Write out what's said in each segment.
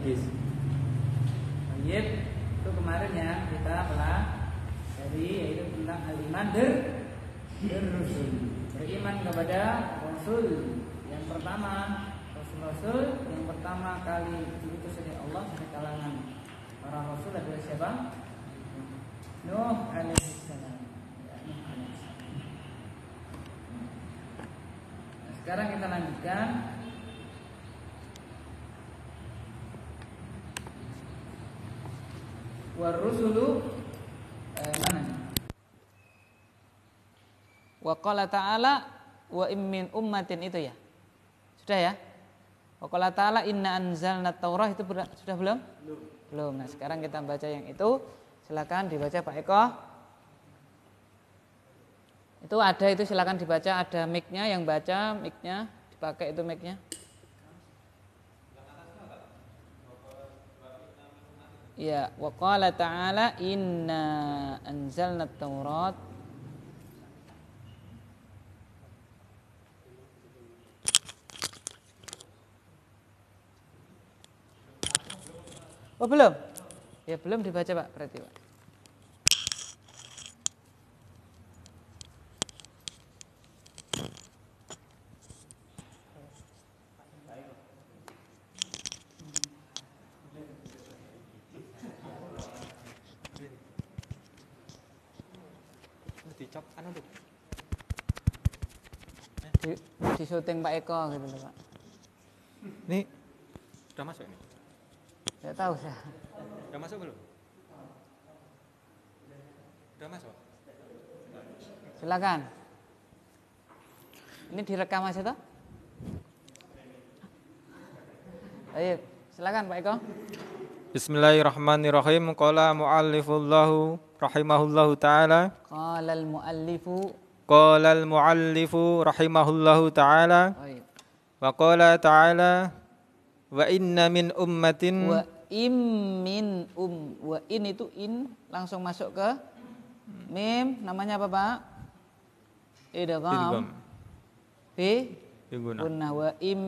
Baik, itu kemarin ya kita telah dari yaitu tentang al-iman bir-rusul. Beriman kepada Rasul yang pertama, Rasul yang pertama kali diutus oleh Allah dari kalangan para Rasul adalah siapa? Nuh alaihissalam. Nah, sekarang kita lanjutkan. Warusulu mana? Wa qala ta'ala wa immin ummatin, itu ya. Sudah ya? Wa qala ta'ala inna anzalna taurah, itu sudah belum? Belum. Nah, sekarang kita baca yang itu. Silakan dibaca Pak Eko. Itu ada, itu silakan dibaca, ada mic-nya, yang baca mic-nya, dipakai itu mic-nya. Ya, wa qala ta'ala inna anzalna taurat. Oh, belum? Ya, belum dibaca, Pak, berarti, Pak. Di syuting Pak Eko gitu loh, Pak. Ini sudah masuk ini? Tidak tahu saya. Sudah masuk belum? Sudah masuk? Silakan. Ini direkam Mas itu? Baik, silakan Pak Eko. Bismillahirrahmanirrahim. Qala mu'allifullahu rahimahullahu ta'ala. Qala al-mu'allifu rahimahullahu ta'ala. Wa qala ta'ala wa inna min ummatin. Wa in itu in langsung masuk ke mim, namanya apa, Pak? Idgham. Bi gunnah. Wa im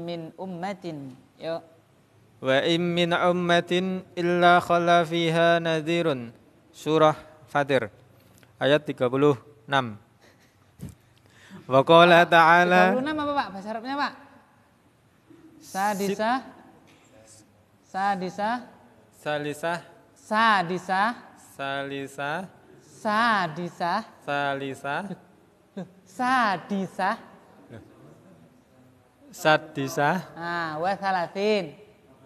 min ummatin. Yuk. Wa im min ummatin illa khala fiha nadhirun. Surah Fatir ayat 36. Wa qala ta'ala. 36 apa, Pak? Bahasa Arabnya, Pak? Sadisah.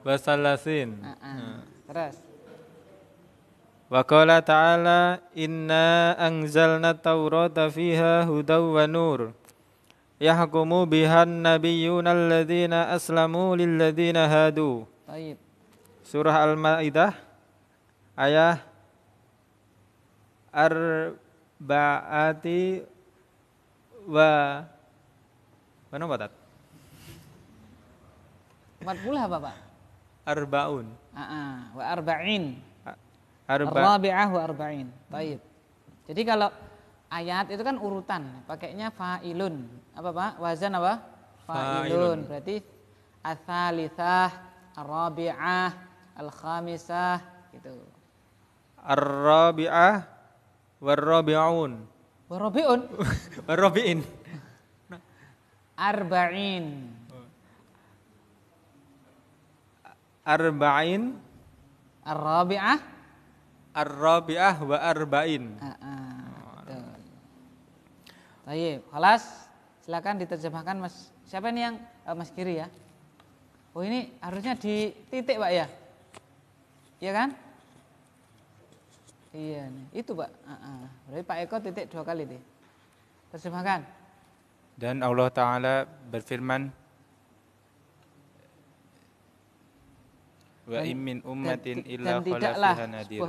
Wasalasin. Terus. Wa qala ta'ala inna anzalna taurata fiha hudaw wa nur yahkumu bihan nabiyyuna alladhina aslamu lilladhina hadu. Baik. Surah Al-Maidah ayat arba'ati wa mana batat? 40 apa, Pak? Arbaun. Wa arba'in. Ar-rabi'ah wa arba'in. Baik. Jadi kalau ayat itu kan urutan, pakainya fa'ilun. Apa, Pak? Wazan apa? Fa'ilun. Berarti ats-tsalitsah, ar-rabi'ah, al-khamisah gitu. Ar-rabi'ah war-rabi'un. War-rabi'un. War-rabi'in. Arba'in. Arba'in. Ar-rabi'ah wa arba'in. Baik, kelas silakan diterjemahkan, Mas. Siapa ini yang Mas Kiri ya? Oh, ini harusnya di titik, Pak ya? Iya kan? Iya nih, itu, Pak. Berarti Pak Eko titik 2 kali deh. Terjemahkan. Dan Allah Ta'ala berfirman, wa immin ummatin illa khala fiha nadir.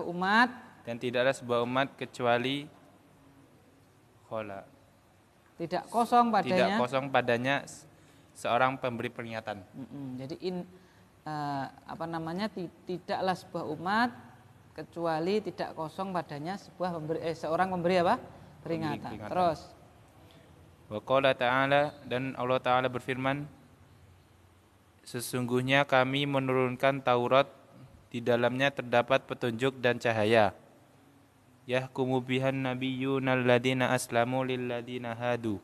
Dan tidaklah sebuah umat kecuali khala. Tidak kosong padanya seorang pemberi peringatan. Jadi tidaklah sebuah umat kecuali tidak kosong padanya seorang pemberi apa? Peringatan. Terus. Wa qala ta'ala, dan Allah Ta'ala berfirman, Sesungguhnya kami menurunkan Taurat, di dalamnya terdapat petunjuk dan cahaya. Yahkumu bihan nabiyyuna alladziina aslamu lilladziina hadu.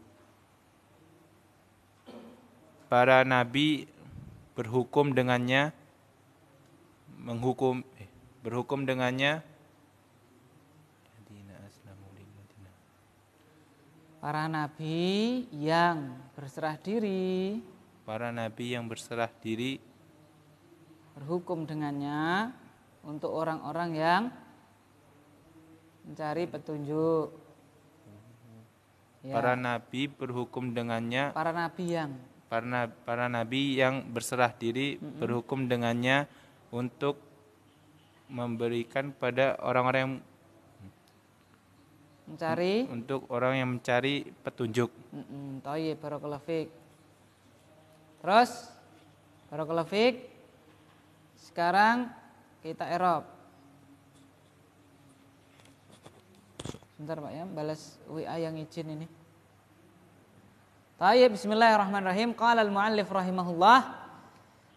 Para nabi berhukum dengannya, berhukum dengannya. Para nabi yang berserah diri, para nabi yang berserah diri berhukum dengannya untuk orang-orang yang mencari petunjuk. Ya. Para nabi berhukum dengannya. Para nabi yang. Para nabi yang berserah diri berhukum dengannya untuk memberikan pada orang-orang yang mencari. Untuk orang yang mencari petunjuk. Thayyib, barakallahu fiik. Terus, barakallahu fiik. Sekarang kita i'rab. Sebentar Pak ya, balas WA yang izin ini. Tayyib, bismillahirrahmanirrahim. Qala al-muallif rahimahullah.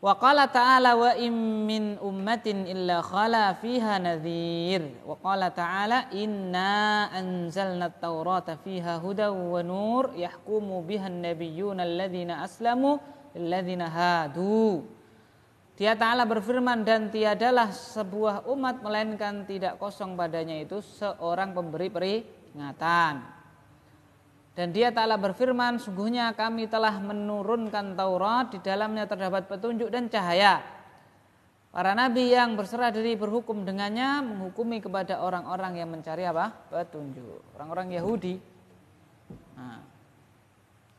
Wa qala ta'ala wa im min ummatin illa khala fiha nadhir. Wa qala ta'ala inna anzalna at-taurata fiha hudaw wa nur yahkumu biha an-nabiyyuna alladhina aslamu lilladzina hadu. Dia Ta'ala berfirman, dan tiadalah sebuah umat melainkan tidak kosong padanya itu seorang pemberi peringatan. Dan dia Ta'ala berfirman, sungguhnya kami telah menurunkan Taurat, di dalamnya terdapat petunjuk dan cahaya. Para nabi yang berserah diri berhukum dengannya, menghukumi kepada orang-orang yang mencari apa? Petunjuk. Orang-orang Yahudi. Nah,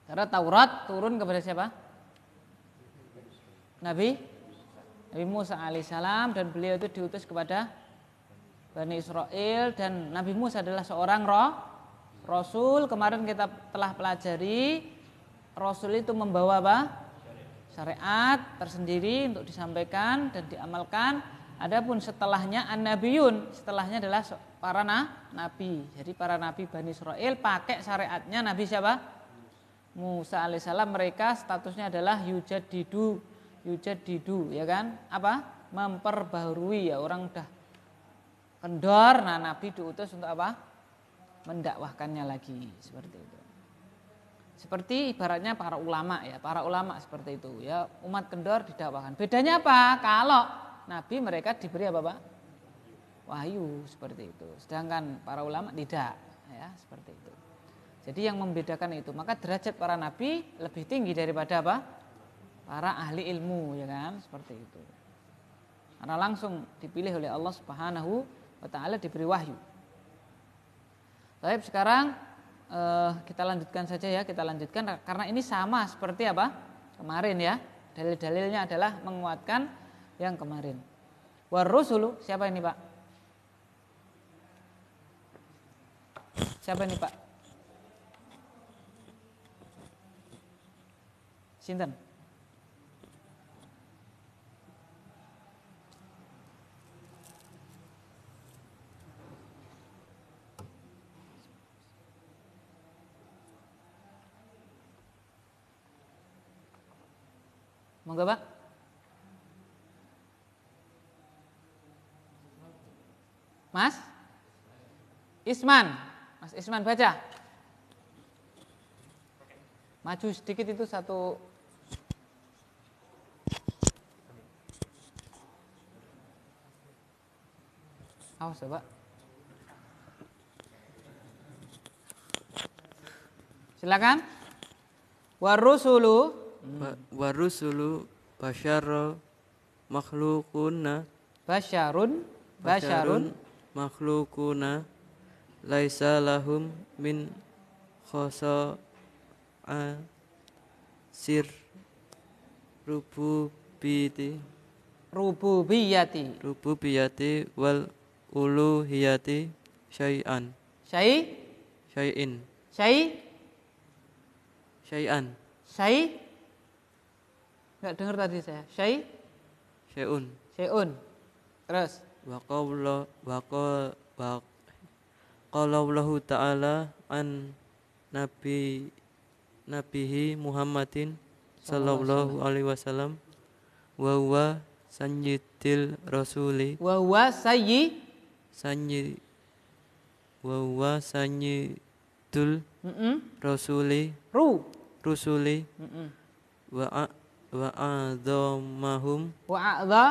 karena Taurat turun kepada siapa? Nabi Musa alaihissalam, dan beliau itu diutus kepada Bani Israel, dan Nabi Musa adalah seorang Rasul. Kemarin kita telah pelajari Rasul itu membawa apa? Syariat tersendiri untuk disampaikan dan diamalkan. Adapun setelahnya an-nabiyun, setelahnya adalah para nabi. Jadi para nabi Bani Israel pakai syariatnya Nabi siapa? Musa alaihissalam. Mereka statusnya adalah yujadidu, ya kan? Apa? Memperbaharui, ya, orang udah kendor, nah Nabi diutus untuk apa? Mendakwahkannya lagi, seperti itu. Seperti ibaratnya para ulama, ya, para ulama seperti itu, ya, umat kendor didakwahkan. Bedanya apa? Kalau Nabi mereka diberi apa, Pak? Wahyu, seperti itu. Sedangkan para ulama tidak, ya, seperti itu. Jadi yang membedakan itu, maka derajat para nabi lebih tinggi daripada apa? Para ahli ilmu, ya kan, seperti itu. Karena langsung dipilih oleh Allah Subhanahu wa taala, diberi wahyu. Baik, sekarang kita lanjutkan saja ya, kita lanjutkan karena ini sama seperti apa? Kemarin ya. Dalil-dalilnya adalah menguatkan yang kemarin. Warusulu, siapa ini, Pak? Siapa ini, Pak? Sinten? Monggo, Pak. Mas Isman. Mas Isman baca. Maju sedikit itu satu. Awas ya, Pak. Silakan. Warusulu basyara makhlukuna Basyarun makhlukuna laisa lahum min khosa sir rububiyati wal uluhiyati syai'an enggak dengar tadi saya. syai'un Terus wa qala Allahu ta'ala an nabihi Muhammadin sallallahu alaihi wasallam wa huwa sayyidil rasuli Wa huwa sanyi wa huwa sayyidul rasuli rusuli wa a'dhamahum Wa a'dha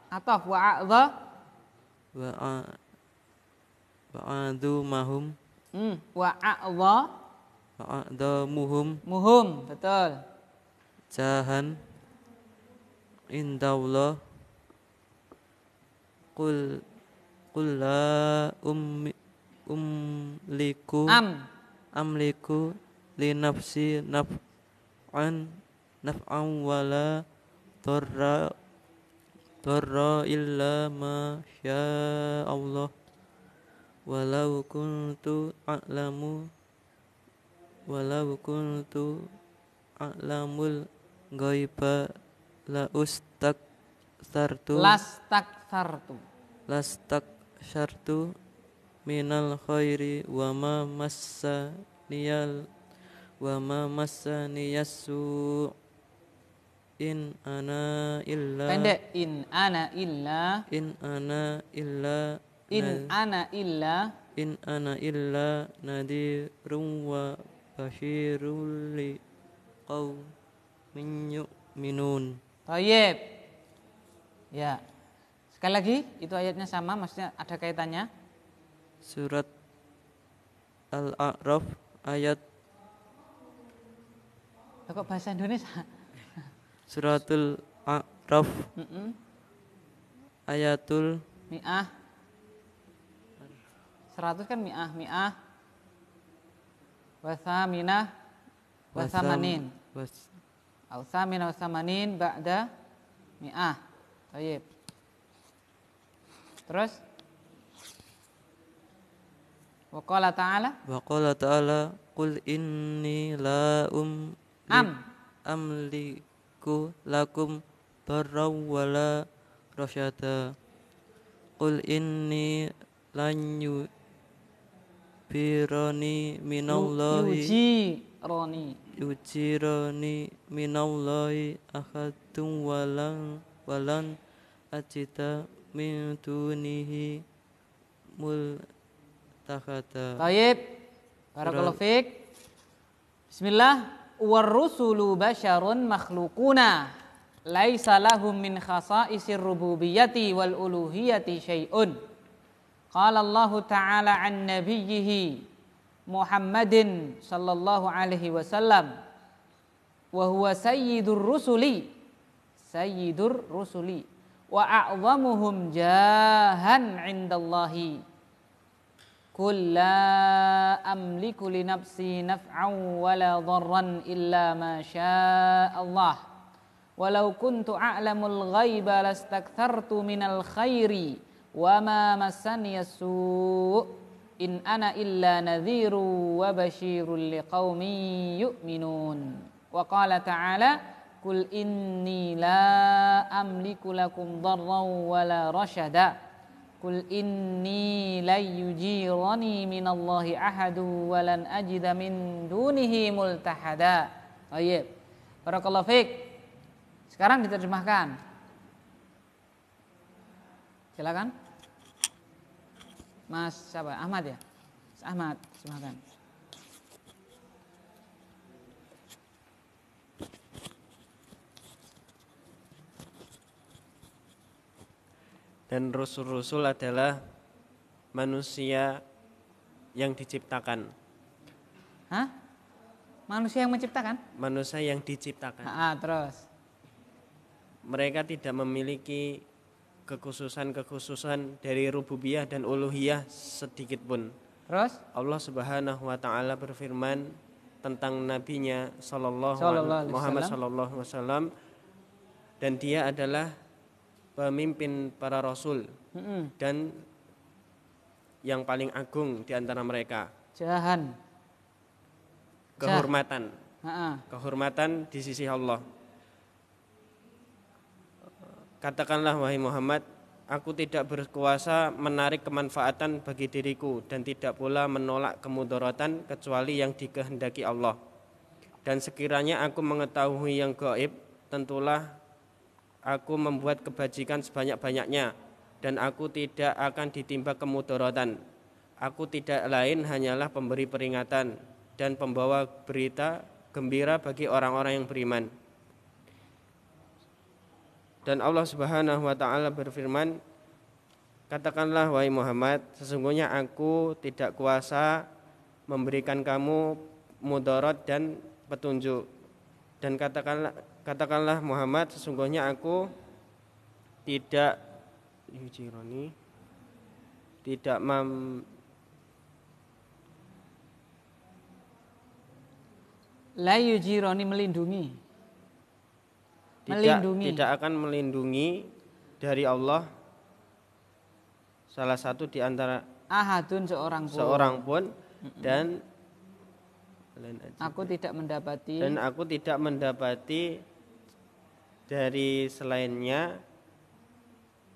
ataf wa a'dha wa a'dhamahum wa a'dha wa a'dhamuhum muhum. Betul. jahan indallah qul la amliku li nafsi naf'an wala darra illa ma syaa Allah walau kuntu a'lamul ghaiba lastaktsartu minal khairi wa ma massaniyas su in ana illa Pendek. in ana illa nadhirun wa basyirul liqaumin yu'minun. Thayyib. Ya. Sekali lagi, itu ayatnya sama, maksudnya ada kaitannya. Surat Al-A'raf ayat Kok bahasa Indonesia? Suratul A'raf ayatul Mi'ah 100 kan mi'ah Wathaminah Wathamanin Wathaminah Wathamanin Ba'da mi'ah. Thayyib. Terus Wa qala ta'ala qul inni la amliku lakum darraw wala rasyada qul inni lan yujirani minallahi ahadun walan ajida min dunihi multahada. Baik. Barakallahu fiik. Bismillah. War-rusulu basyarun makhluquna laisa lahum min khasa'isir rububiyyati wal uluhiyyati syai'un. Qala Allah Ta'ala an nabiyhi Muhammadin sallallahu alaihi wasallam wa huwa sayyidur rusuli wa a'zamuhum jahan 'indallahi. Qul la amliku li nafsi naf'an wala dharran illa ma syaa Allah. Walau kuntu a'lamul ghaiba lastakthartu minal khairi wa ma massaniya su' in ana illa nadhiru wa basyirul liqaumin yu'minun. Wa qala ta'ala qul inni la amliku lakum dharran wala rasyada. Qul inni la yujirani minallahi ahadu wa lan ajida min dunihi multahada. Baik. Barakallahu fiik. Sekarang diterjemahkan. Silakan. Mas siapa? Ahmad ya? Mas Ahmad, silakan. Dan rasul-rasul adalah manusia yang diciptakan. Hah? Manusia yang menciptakan? Manusia yang diciptakan. Terus. Mereka tidak memiliki kekhususan dari rububiyah dan uluhiyah sedikit pun. Terus Allah Subhanahu wa taala berfirman tentang nabinya Muhammad sallallahu alaihi wasallam, dan dia adalah pemimpin para rasul dan yang paling agung di antara mereka. Kehormatan di sisi Allah. Katakanlah wahai Muhammad, aku tidak berkuasa menarik kemanfaatan bagi diriku dan tidak pula menolak kemudaratan kecuali yang dikehendaki Allah. Dan sekiranya aku mengetahui yang gaib, tentulah aku membuat kebajikan sebanyak-banyaknya, dan aku tidak akan ditimpa kemudaratan. Aku tidak lain hanyalah pemberi peringatan dan pembawa berita gembira bagi orang-orang yang beriman. Dan Allah Subhanahu wa taala berfirman, katakanlah wahai Muhammad, sesungguhnya aku tidak kuasa memberikan kamu mudarat dan petunjuk. Dan katakanlah Muhammad, sesungguhnya aku tidak la yujironi melindungi. Tidak akan melindungi dari Allah salah satu di antara ahadun seorang pun. Dan aku tidak mendapati dari selainnya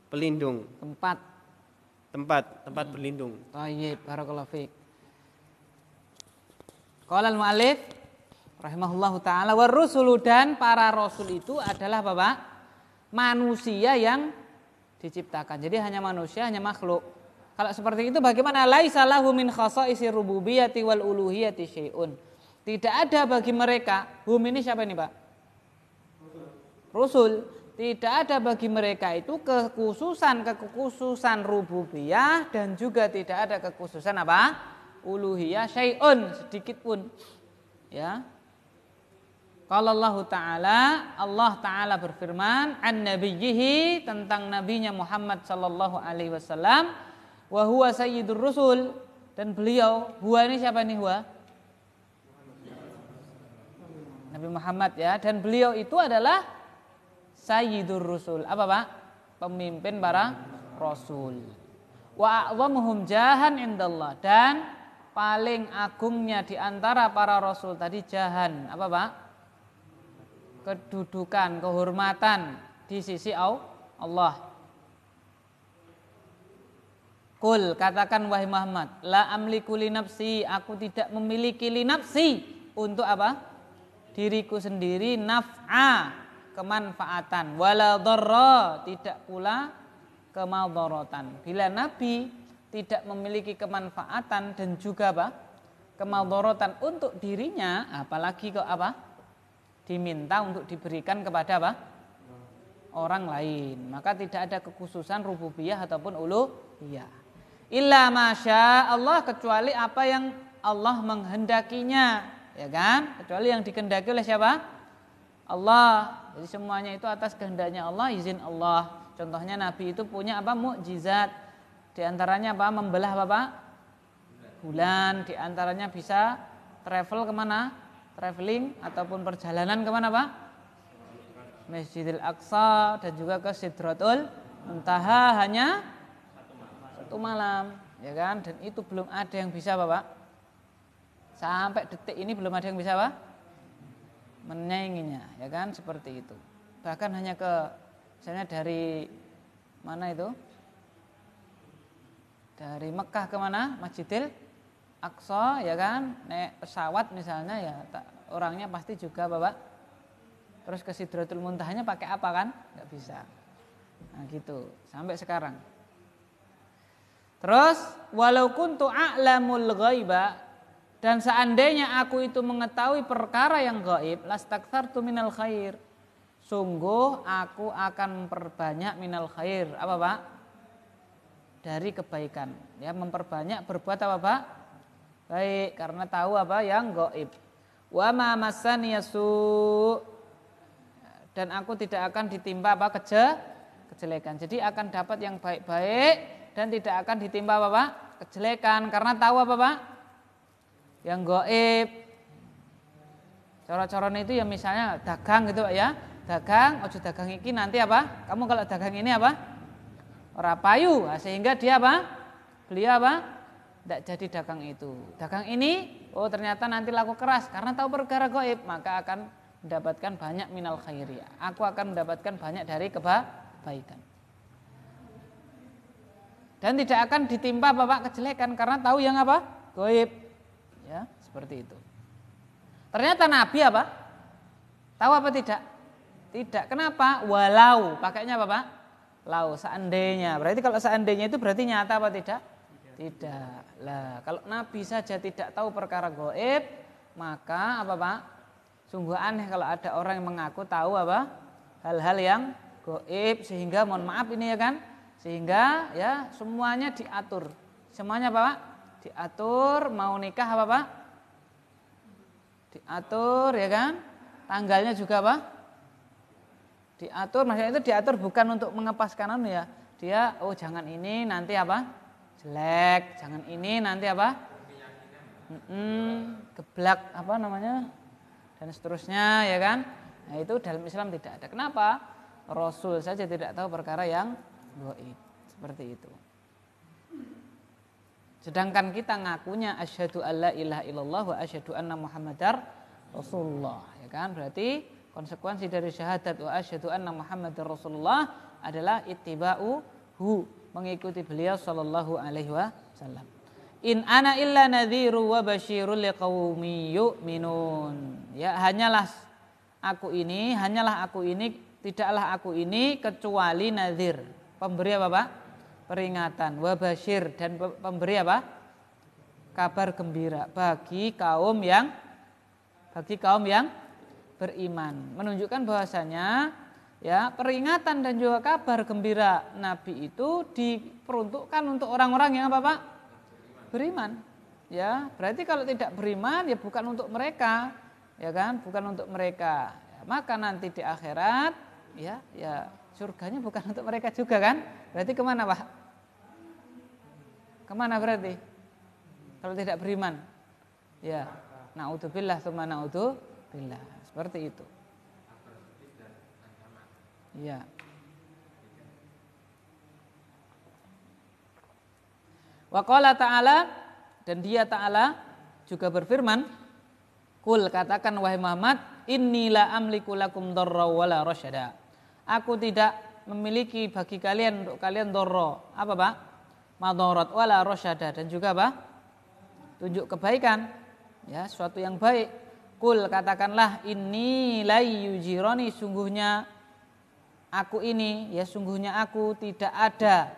pelindung, tempat berlindung. Thayyib, barakallahu fiik. Qala al-mu'allif rahimahullahu taala, war rusulu, dan para rasul itu adalah Bapak manusia yang diciptakan. Jadi hanya manusia, hanya makhluk. Kalau seperti itu bagaimana? Laisa lahu min khasaisir rububiyyati wal uluhiyyati syai'un. Tidak ada bagi mereka, hum ini siapa ini Pak? Rasul. Tidak ada bagi mereka itu kekhususan rububiyah, dan juga tidak ada kekhususan apa? Uluhiyah syai'un, sedikit pun. Ya. Qala Allah Ta'ala berfirman an nabiyhi, tentang nabinya Muhammad sallallahu alaihi wasallam, wa huwa sayyidur rusul, dan beliau, huwa ini siapa nih huwa? Nabi Muhammad ya, dan beliau itu adalah sayyidur rusul. Apa Pak? Pemimpin para rasul. Wa a'zamuhum jahan indallah, dan paling agungnya di antara para rasul tadi jahan. Apa Pak? Kedudukan, kehormatan di sisi Allah. Qul, katakan wahai Muhammad, la amliku li nafsi, aku tidak memiliki li nafsi, untuk apa? Diriku sendiri, naf'a, kemanfaatan, wala dharra, tidak pula kemadharatan. Bila Nabi tidak memiliki kemanfaatan dan juga apa? Kemadharatan untuk dirinya, apalagi kok apa? Diminta untuk diberikan kepada apa? Orang lain. Maka tidak ada kekhususan rububiyah ataupun uluhiyah. Illa masya Allah, kecuali apa yang Allah menghendakinya, ya kan? Kecuali yang dikehendaki oleh siapa? Allah. Jadi semuanya itu atas kehendaknya Allah, izin Allah. Contohnya Nabi itu punya apa? Mukjizat. Di antaranya apa? Membelah apa? Bulan. Di antaranya bisa travel kemana? Traveling ataupun perjalanan kemana Pak? Masjidil Aqsa, dan juga ke Sidratul Muntaha hanya satu malam, ya kan? Dan itu belum ada yang bisa Bapak. Sampai detik ini belum ada yang bisa Pak menyainginya, ya kan? Seperti itu. Bahkan hanya ke, misalnya dari mana itu? Dari Mekah ke mana? Masjidil Aqsa, ya kan, naik pesawat misalnya, ya orangnya pasti juga Bapak. Terus ke Sidratul Muntahanya pakai apa kan? Nggak bisa. Nah gitu, sampai sekarang. Terus walau kuntu a'lamul ghaiba, dan seandainya aku itu mengetahui perkara yang gaib, lastakthartu minal khair, sungguh aku akan memperbanyak minal khair. Apa Pak? Dari kebaikan. Ya, memperbanyak berbuat apa Pak? Baik, karena tahu apa yang gaib. Wa ma massani yasu, dan aku tidak akan ditimpa apa? Kejelekan. Jadi akan dapat yang baik-baik dan tidak akan ditimpa apa Pak? Kejelekan, karena tahu apa Pak? Yang gaib. Cara-caranya itu ya misalnya dagang gitu Pak ya. Dagang, ojo dagang iki nanti apa? Kamu kalau dagang ini apa? Ora payu, sehingga dia apa? Beli apa? Tidak jadi dagang itu. Dagang ini, oh ternyata nanti laku keras karena tahu perkara gaib, maka akan mendapatkan banyak minal khairiyah. Aku akan mendapatkan banyak dari kebaikan. Dan tidak akan ditimpa Bapak kejelekan karena tahu yang apa? Gaib. Ya, seperti itu. Ternyata Nabi apa? Tahu apa tidak? Tidak. Kenapa? Walau. Pakainya apa, Pak? Lau. Seandainya. Berarti kalau seandainya itu berarti nyata apa tidak? Tidak. Lah, kalau Nabi saja tidak tahu perkara gaib, maka apa, Pak? Sungguh aneh kalau ada orang yang mengaku tahu apa? Hal-hal yang gaib, sehingga mohon maaf ini ya kan? Sehingga ya semuanya diatur. Semuanya apa, Pak? Diatur, mau nikah apa, Pak? Diatur ya kan? Tanggalnya juga apa? Diatur, maksudnya itu diatur bukan untuk mengepaskan anu ya. Dia jangan ini nanti apa? Jelek, jangan ini nanti apa? Geblak apa namanya? Dan seterusnya ya kan? Nah, itu dalam Islam tidak ada. Kenapa? Rasul saja tidak tahu perkara yang gaib. Seperti itu. Sedangkan kita ngakunya asyhadu alla ilaha illallah wa asyhadu anna muhammadar rasulullah, ya kan? Berarti konsekuensi dari syahadat wa asyhadu anna muhammadar rasulullah adalah ittiba'uhu, mengikuti beliau sallallahu alaihi wasallam. In ana illa nadhiru wa basyirul liqaumi yu'minun. Ya, hanyalah aku ini, tidaklah aku ini kecuali nadhir, pemberi apa, Pak? Peringatan, wa basyir, dan pemberi apa? Kabar gembira bagi kaum yang beriman. Menunjukkan bahwasanya ya peringatan dan juga kabar gembira Nabi itu diperuntukkan untuk orang-orang yang apa, Pak? Beriman. Ya, berarti kalau tidak beriman ya bukan untuk mereka, ya kan? Bukan untuk mereka. Ya, maka nanti di akhirat ya surganya bukan untuk mereka juga kan? Berarti kemana, Pak? Kemana berarti? Kalau tidak beriman. Ya, naudzubillah tsumma naudzubillah. Seperti itu. Ya. Wa qala ta'ala, dan dia ta'ala juga berfirman, Qul, katakan wahai Muhammad, inni la amliku lakum dharra wala rasyada. Aku tidak memiliki bagi kalian, untuk kalian dharra, apa, Pak? Madarat wala rasyada, dan juga apa? Tunjuk kebaikan, ya, suatu yang baik. Qul, katakanlah, inni la yujirani, sungguhnya aku ini, ya sungguhnya aku tidak ada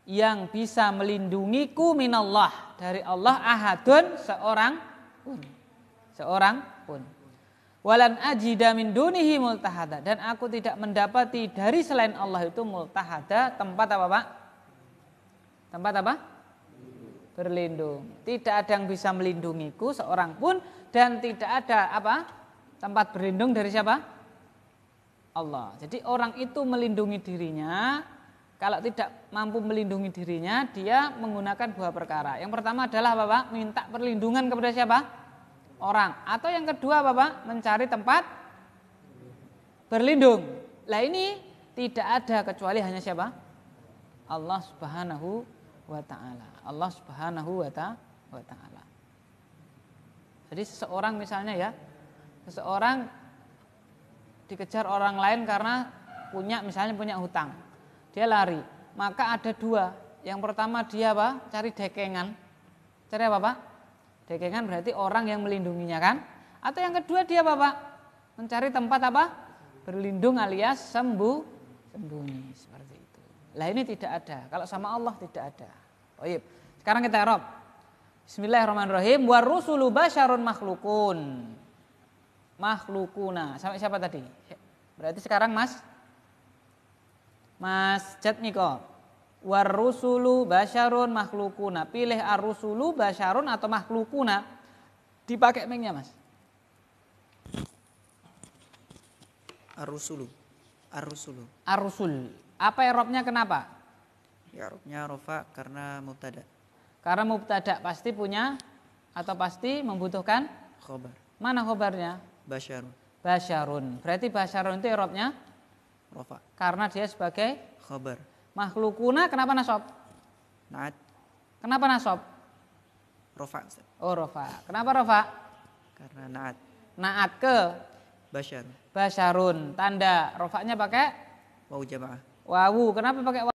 yang bisa melindungiku minallah, dari Allah, ahadun, seorang pun. Walan ajida min dunihi multahada, dan aku tidak mendapati dari selain Allah itu multahada, tempat apa, Pak? Tempat apa? Berlindung. Tidak ada yang bisa melindungiku seorang pun, dan tidak ada apa? Tempat berlindung dari siapa? Allah. Jadi orang itu melindungi dirinya. Kalau tidak mampu melindungi dirinya, dia menggunakan dua perkara. Yang pertama adalah apa, Pak? Minta perlindungan kepada siapa? Orang. Atau yang kedua apa, Pak? Mencari tempat berlindung. Lah ini tidak ada kecuali hanya siapa? Allah Subhanahu wa ta'ala. Allah Subhanahu wa ta'ala. Jadi seseorang misalnya ya, seseorang dikejar orang lain karena misalnya punya hutang. Dia lari, maka ada dua. Yang pertama dia apa? Cari dekengan. Cari apa, Pak? Dekengan berarti orang yang melindunginya kan? Atau yang kedua dia apa, Pak? Mencari tempat apa? Berlindung alias sembunyi, seperti itu. Lah ini tidak ada. Kalau sama Allah tidak ada. Baik. Sekarang kita i'rab. Bismillahirrahmanirrahim. War rusulu basyarun makhlukun. Makhlukuna. Sampai siapa tadi? Berarti sekarang Mas Jatmiko. War rusulu basyarun makhlukuna. Pilih ar-rusulu basyarun atau makhlukuna. Dipakai mengnya, Mas. Ar-rusulu. Ar-rusul. Apa i'rabnya, kenapa? I'rabnya rafa karena mubtada. Karena mubtada pasti punya atau pasti membutuhkan Khobar. Mana khobarnya? Basyarun. Berarti basyarun itu i'rabnya rafa. Karena dia sebagai Khobar. Makhlukuna kenapa nasab? Na'at. Kenapa nasab? Rafa. Oh, rafa. Kenapa rafa? Karena na'at. Na'at ke Basyar. basyarun. Tanda rafanya pakai Wawu jamaah. wawu. Kenapa pakai wawu?